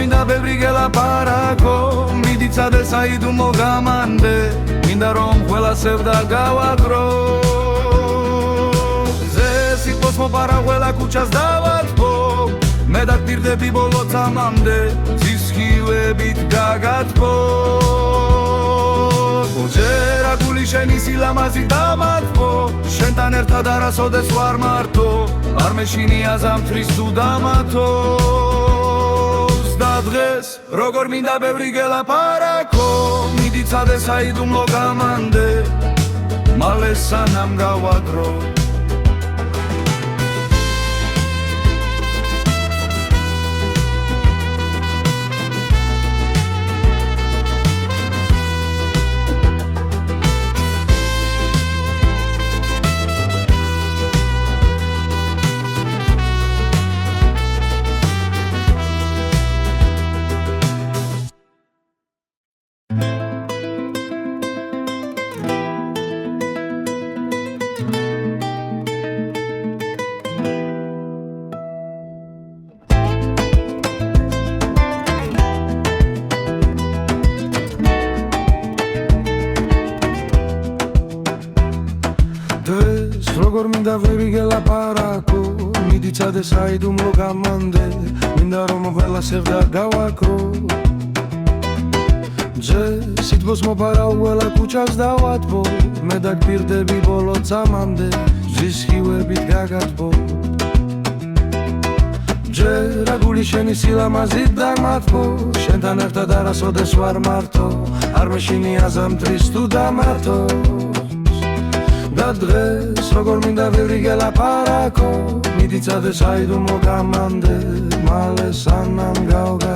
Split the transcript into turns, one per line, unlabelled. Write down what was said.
მინდა ბევრი გელაპარაკო მიდიცადე საიდუმლო გამანდე მინდა რომ ყველა სევდა გავაკრო ზესიტყოს მოპარა ყველა ქუჩას დავათბო მე დაგპირდები ბოლო წამამდე სისხლებით გაგათბო ჯერა გული შენი სილამაზით დამათბო შენთან ერთად არასოდეს ვარ მარტო არ მეშინია ზამთრის თუ დამათოს და დღეს როგორ მინდა ბევრი გელაპარაკო მიდიცადე საიდუმლო გამანდე მალე სანამ გავაკრო როგორ მინდა ბევრი გელაპარაკო მიდიცადე საიდუმლო გამანდე მინდა რომ ყველა სევდა გავაკრო სიტყოს მოპარა ყველა ქუჩას დავათბო მე დაგპირდები ბოლო წამამდე სისხლებით გაგათბო ჯერა გული შენი სილამაზით დამათბო შენთან ერთად არასოდეს ვარ მარტო არ მეშინია ზამთრის თუ დამათოს და დღეს როგორ მინდა ბევრი გელაპარაკო მიდიცადე საიდუმლო გამანდე მალე სანამ გავგა